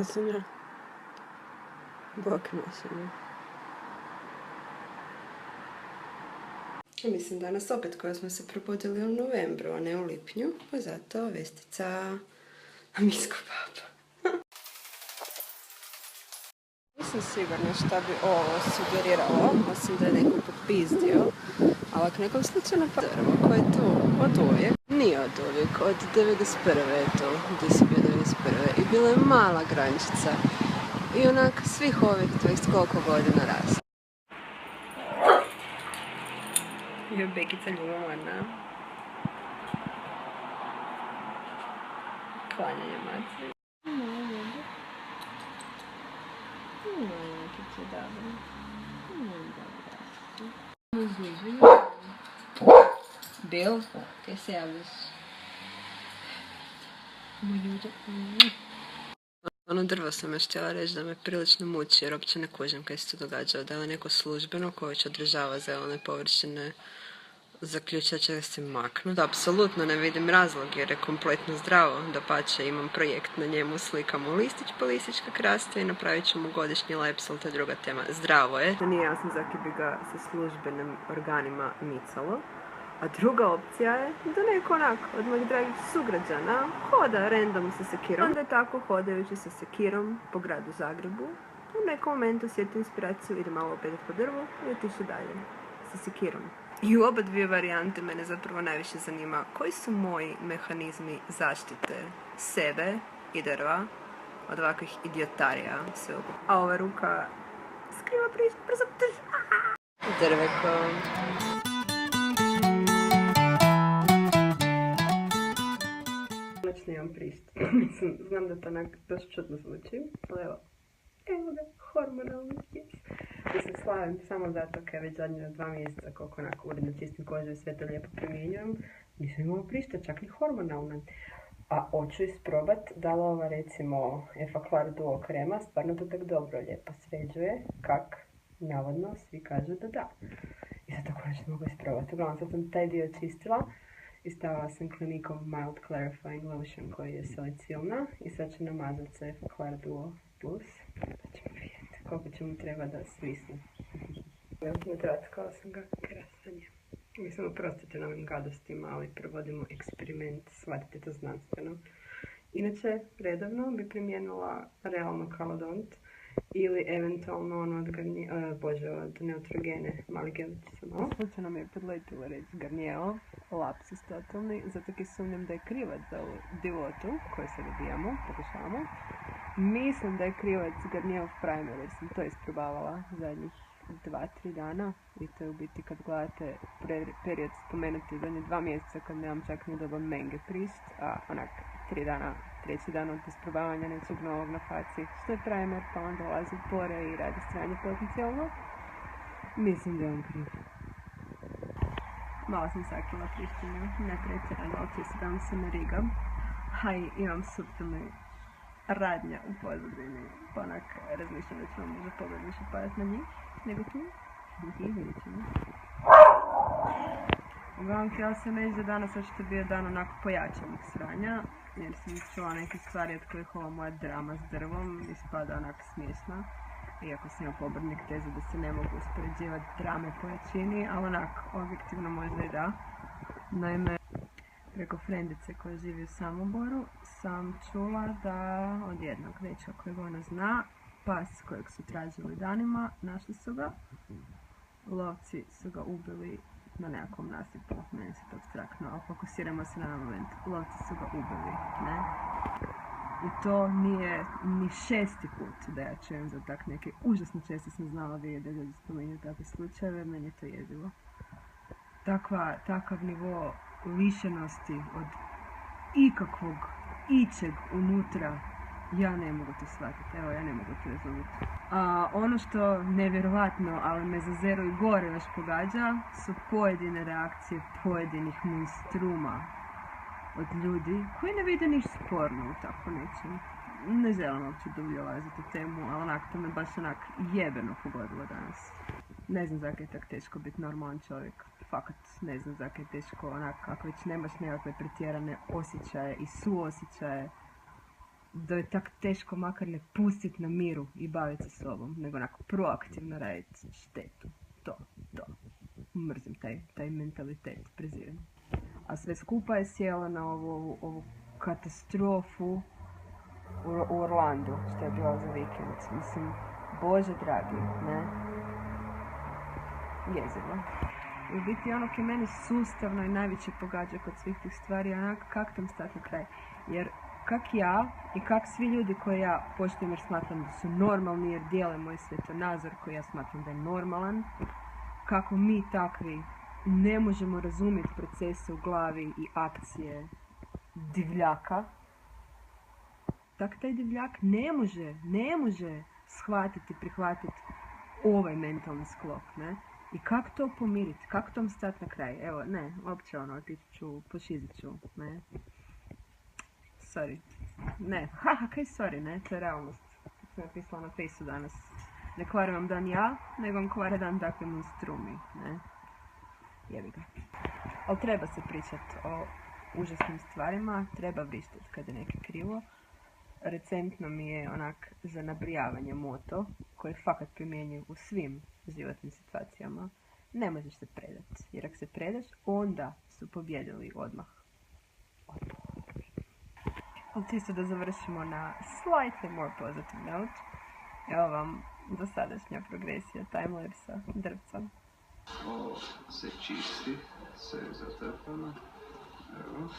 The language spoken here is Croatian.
masenja. Bok masenja. Mislim danas opet koja smo se probudili u novembru, a ne u lipnju, pa zato vestica misko papa. Nisam sigurna šta bi ovo sugeriralo, osim da je neko popizdio, ali ako nekom slučajno pa drvo koje je tu od uvijek, nije od uvijek, od 91. je tu, gdje si bio 91. I bila je mala grančica i onak svih ovih 20 koliko godina rasla. Je bekica ljubomorna. Klanjanje maci. Bekice, dobro. Bil, kaj se javljaš? Ono drvo sam još htjela reći da me prilično muči jer uopće ne kužim kaj se to događa. Da je neko službeno koje već održava zelene površine zaključio će da se maknu. Da, apsolutno ne vidim razlog jer je kompletno zdravo. Dapače, imam projekt na njemu, slikam u listić po listić kak raste i napravit ću mu godišnji lepsel, to je druga tema. Zdravo je. Nije jasno zaki bi ga sa službenim organima micalo. A druga opcija je da neko onako od mojih dragih sugrađana hoda random sa sekirom. Onda je tako hodajući sa sekirom po gradu Zagrebu. U nekom momentu sjeti inspiraciju, ide malo opet po drvu i otišu dalje sa sekirom. I u oba dvije varijante mene zapravo najviše zanima koji su moji mehanizmi zaštite sebe i drva od ovakvih idiotarija sveukupno. A ova ruka skriva brzo drveko. Konačno imam pristup. Znam da to onak dosta čudno zvuči, ali evo ga, hormonalni kis. Mislim, slavim samo zato kaj već zadnje 2 mjeseca koliko onako uredno čistim kožu i sve to lijepo primjenjujem. Nisam imala pristup, čak ni hormonalna. A hoću isprobat da li ova recimo Effaclar Duo krema stvarno to tak dobro lijepo sređuje, kak navodno svi kažu da da. I zato konačno mogu isprobati. Uglavnom sad sam taj dio čistila i stavila sam Clinique Mild Clarifying Lotion koji je salicilna i sad ću namazati sa Effaclar Duo Plus. Pa ćemo vidjeti koliko će mu treba da svisne. Natrackala sam ga krasanje. Mislim, oprostite na ovim gadostima, ali provodimo eksperiment, shvatite to znanstveno. Inače, redovno bi primijenila realno Kalodont ili eventualno ono od Neutrogene, mali gelić sam malo. Slučajno mi je podletilo reći Garniero, lapsus totalni, zato ki sumnjam da je krivac za ovu divotu koju sad dobijamo, pokušavamo. Mislim da je krivac Garnierov primer jer sam to isprobavala zadnjih 2-3 dana i to je u biti kad gledate period spomenuti zadnje 2 mjeseca kad nemam čak ni dobar menge prist, a onak 3 dan od isprobavanja nečeg novog na faci što je primer pa onda dolazi u pore i radi stranje potencijalno. Mislim da je on kriv. Malo sam sakrila prištinju, ne pretjerano, ok, sedam se ne rigam. Haj, imam suptilni radnja u pozadini, pa onak razmišljam da ću vam možda pogled više padat na njih, nego tu. Vidjet ćemo. Uglavnom, htjela sam reći da danas očito bio dan onako pojačanih sranja, jer sam čula neke stvari od kojih ova moja drama s drvom ispada onak smiješna. Iako sam ja pobornik teze da se ne mogu uspoređivati drame po jačini, ali onak, objektivno možda i da. Naime, preko frendice koja živi u Samoboru sam čula da od jednog dečka kojeg ona zna, pas kojeg su tražili danima, našli su ga. Lovci su ga ubili na nekakvom nasipu, meni se to abstraktno, ali fokusiramo se na moment. Lovci su ga ubili, ne? I to nije ni 6. put da ja čujem za tak neke, užasno često sam znala vidjeti da ljudi spominju takve slučajeve, meni je to jezivo. Takav nivo lišenosti od ikakvog, ičeg unutra, ja ne mogu to shvatiti, evo ja ne mogu to razumjeti. Ono što nevjerovatno, ali me za zero i gore još pogađa, su pojedine reakcije pojedinih monstruma od ljudi koji ne vide ništa sporno u tako nečem. Ne želim uopće dublje ulaziti u temu, ali onak to me baš onak jebeno pogodilo danas. Ne znam zakaj je tako teško biti normalan čovjek. Fakat ne znam zakaj je teško onak ako već nemaš nekakve pretjerane osjećaje i suosjećaje da je tak teško makar ne pustiti na miru i baviti se sobom, nego onako proaktivno raditi štetu. To. Mrzim taj mentalitet, prezirem. A sve skupa je sjela na ovu katastrofu u Orlandu, što je bila za vikend. Mislim, Bože dragi, ne? Jezivo. I u biti ono koje meni sustavno i najviše pogađa kod svih tih stvari, onako kak tam stati na kraj. Jer kak ja i kak svi ljudi koje ja poštujem jer smatram da su normalni, jer dijele moj svjetonazor koji ja smatram da je normalan, kako mi takvi ne možemo razumjeti procese u glavi i akcije divljaka, tak taj divljak ne može shvatiti, prihvatiti ovaj mentalni sklop, ne? I kako to pomiriti, kako tom stati na kraj? Evo, ne, uopće otići ću, pošizit ću, ne? Sorry. Ne, kaj sorry, ne? To je realnost. Kako sam napisala na Fejsu danas. Ne kvarim vam dan ja, nego vam kvare dan takvi monstrumi, ne? Jebi ga. Ali treba se pričati o užasnim stvarima, treba vrištati kad je neke krivo. Recentno mi je onak za nabrijavanje moto, koji fakat primjenjuju u svim životnim situacijama. Ne možeš se predati, jer ako se predaš, onda su pobjedili odmah. Ali čisto da završimo na slightly more positive note. Evo vam dosadašnja progresija timelapsa drvca. Ovo se čisti, sve je zatrpano. Evo.